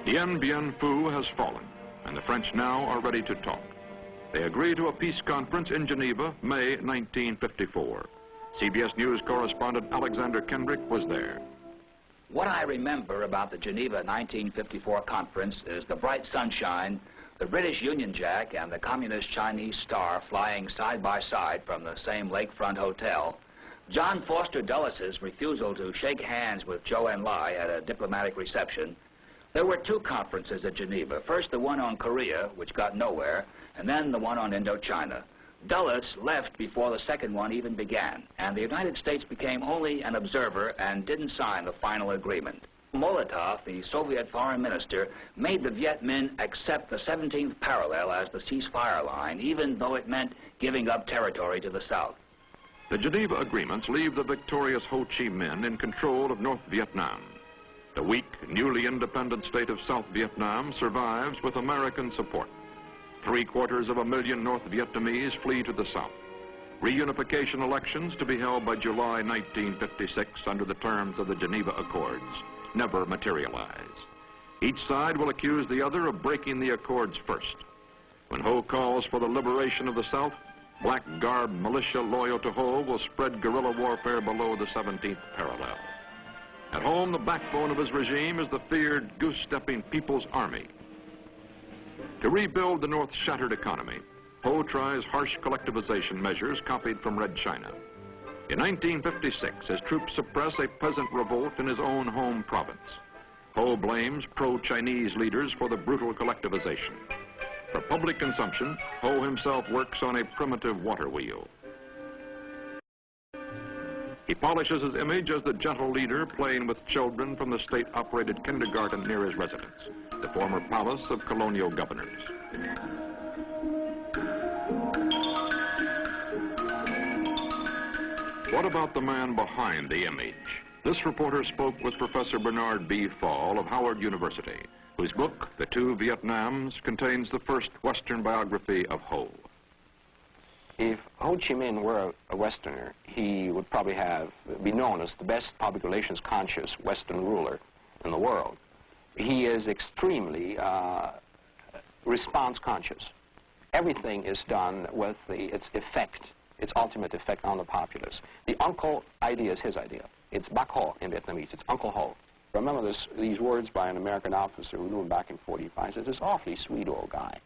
Dien Bien Phu has fallen, and the French now are ready to talk. They agree to a peace conference in Geneva, May 1954. CBS News correspondent Alexander Kendrick was there. What I remember about the Geneva 1954 conference is the bright sunshine, the British Union Jack and the Communist Chinese Star flying side by side from the same lakefront hotel, John Foster Dulles' refusal to shake hands with Zhou Enlai at a diplomatic reception. There were two conferences at Geneva. First, the one on Korea, which got nowhere, and then the one on Indochina. Dulles left before the second one even began, and the United States became only an observer and didn't sign the final agreement. Molotov, the Soviet foreign minister, made the Viet Minh accept the 17th parallel as the ceasefire line, even though it meant giving up territory to the south. The Geneva agreements leave the victorious Ho Chi Minh in control of North Vietnam. The weak, newly independent state of South Vietnam survives with American support. 750,000 North Vietnamese flee to the south. Reunification elections to be held by July 1956 under the terms of the Geneva Accords never materialize. Each side will accuse the other of breaking the accords first. When Ho calls for the liberation of the south, black-garbed militia loyal to Ho will spread guerrilla warfare below the 17th parallel. At home, the backbone of his regime is the feared goose-stepping People's Army. To rebuild the North's shattered economy, Ho tries harsh collectivization measures copied from Red China. In 1956, his troops suppress a peasant revolt in his own home province. Ho blames pro-Chinese leaders for the brutal collectivization. For public consumption, Ho himself works on a primitive water wheel. He polishes his image as the gentle leader playing with children from the state-operated kindergarten near his residence, the former palace of colonial governors. What about the man behind the image? This reporter spoke with Professor Bernard B. Fall of Howard University, whose book, The Two Vietnams, contains the first Western biography of Ho. If Ho Chi Minh were a Westerner, he would probably be known as the best public relations conscious Western ruler in the world. He is extremely response conscious. Everything is done with its effect, its ultimate effect on the populace. The uncle idea is his idea. It's Bác Ho in Vietnamese. It's Uncle Ho. Remember these words by an American officer who knew him back in '45. He says, "This awfully sweet old guy."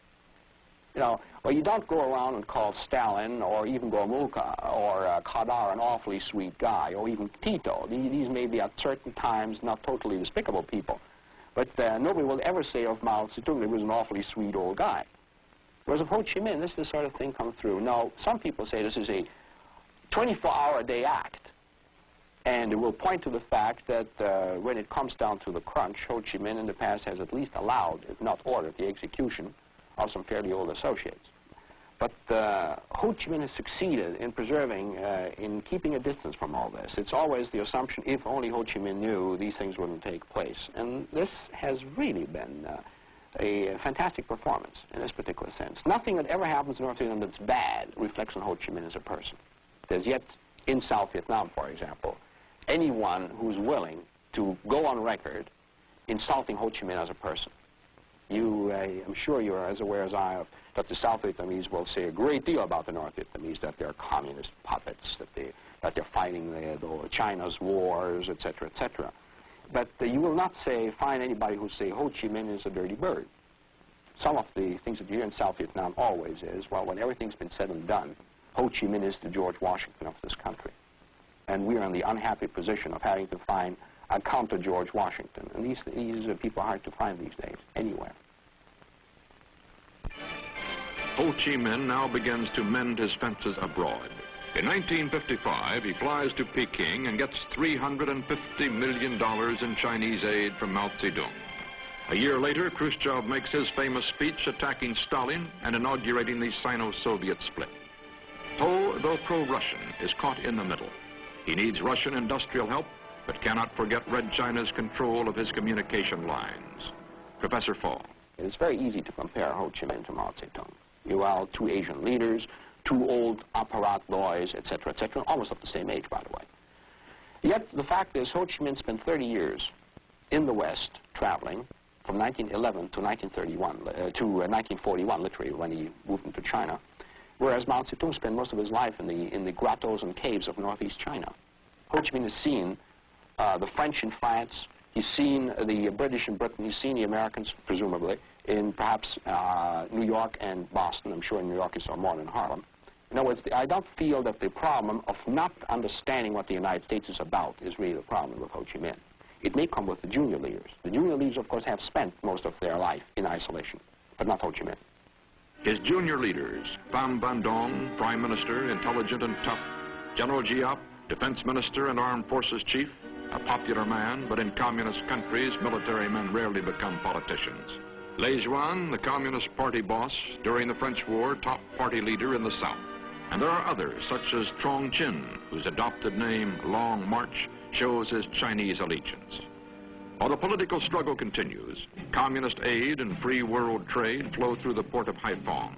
You know, well, you don't go around and call Stalin or even Gomulka or Khadr an awfully sweet guy, or even Tito. These may be at certain times not totally despicable people, but nobody will ever say of Mao Zedong he was an awfully sweet old guy. Whereas of Ho Chi Minh, this is the sort of thing comes through. Now, some people say this is a 24-hour-a-day act, and it will point to the fact that when it comes down to the crunch, Ho Chi Minh in the past has at least allowed, if not ordered, the execution of some fairly old associates. But Ho Chi Minh has succeeded in preserving, in keeping a distance from all this. It's always the assumption, if only Ho Chi Minh knew, these things wouldn't take place. And this has really been a fantastic performance in this particular sense. Nothing that ever happens in North Vietnam that's bad reflects on Ho Chi Minh as a person. There's yet, in South Vietnam, for example, anyone who's willing to go on record insulting Ho Chi Minh as a person. I'm sure you're as aware as I am that the South Vietnamese will say a great deal about the North Vietnamese, that they're communist puppets, that they're fighting China's wars, etc., etc. But you will not find anybody who say Ho Chi Minh is a dirty bird. Some of the things that you hear in South Vietnam always is, well, when everything's been said and done, Ho Chi Minh is the George Washington of this country. And we are in the unhappy position of having to find a counter George Washington. And these people are hard to find these days, anywhere. Ho Chi Minh now begins to mend his fences abroad. In 1955, he flies to Peking and gets $350 million in Chinese aid from Mao Zedong. A year later, Khrushchev makes his famous speech attacking Stalin and inaugurating the Sino-Soviet split. Ho, though pro-Russian, is caught in the middle. He needs Russian industrial help, but cannot forget Red China's control of his communication lines. Professor Fall. It's very easy to compare Ho Chi Minh to Mao Zedong. You are two Asian leaders, two old apparat boys, etc., almost of the same age, by the way. Yet the fact is, Ho Chi Minh spent 30 years in the West traveling from 1911 to 1941, literally, when he moved into China, whereas Mao Zedong spent most of his life in the grottos and caves of northeast China. Ho Chi Minh has seen the French in France, he's seen the British in Britain, he's seen the Americans, presumably, in perhaps New York and Boston. I'm sure in New York he saw more than Harlem. In other words, I don't feel that the problem of not understanding what the United States is about is really the problem with Ho Chi Minh. It may come with the junior leaders. The junior leaders, of course, have spent most of their life in isolation, but not Ho Chi Minh. His junior leaders, Pham Van Dong, Prime Minister, intelligent and tough, General Giap, Defense Minister and Armed Forces Chief, a popular man, but in communist countries, military men rarely become politicians. Lê Duan, the Communist Party boss, during the French War, top party leader in the South. And there are others, such as Trong Chin, whose adopted name, Long March, shows his Chinese allegiance. While the political struggle continues, communist aid and free world trade flow through the port of Haiphong.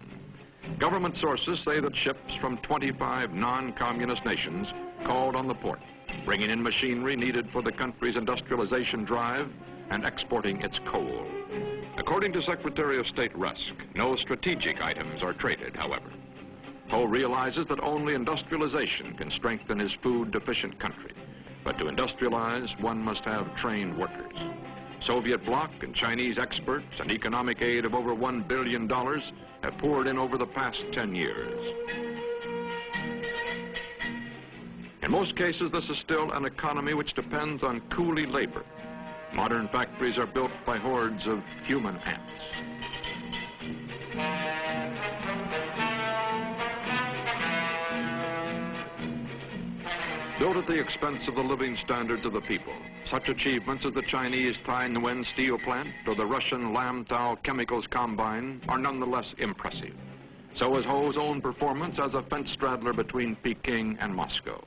Government sources say that ships from 25 non-communist nations called on the port, bringing in machinery needed for the country's industrialization drive and exporting its coal. According to Secretary of State Rusk, no strategic items are traded, however. Ho realizes that only industrialization can strengthen his food-deficient country. But to industrialize, one must have trained workers. Soviet bloc and Chinese experts and economic aid of over $1 billion have poured in over the past 10 years. In most cases, this is still an economy which depends on coolie labor. Modern factories are built by hordes of human ants. Built at the expense of the living standards of the people, such achievements as the Chinese Tai Nguyen steel plant or the Russian Lamtao chemicals combine are nonetheless impressive. So is Ho's own performance as a fence straddler between Peking and Moscow.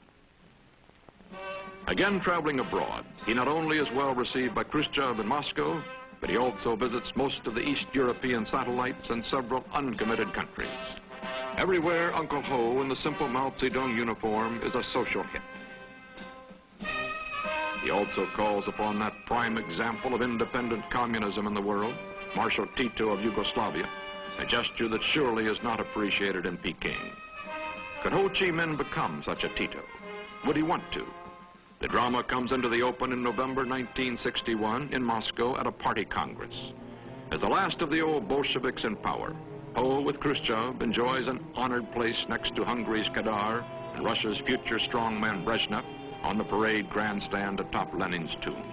Again traveling abroad, he not only is well received by Khrushchev in Moscow, but he also visits most of the East European satellites and several uncommitted countries. Everywhere, Uncle Ho in the simple Mao Zedong uniform is a social hit. He also calls upon that prime example of independent communism in the world, Marshal Tito of Yugoslavia, a gesture that surely is not appreciated in Peking. Could Ho Chi Minh become such a Tito? Would he want to? The drama comes into the open in November 1961 in Moscow at a party congress. As the last of the old Bolsheviks in power, Ho, with Khrushchev, enjoys an honored place next to Hungary's Kadar and Russia's future strongman Brezhnev on the parade grandstand atop Lenin's tomb.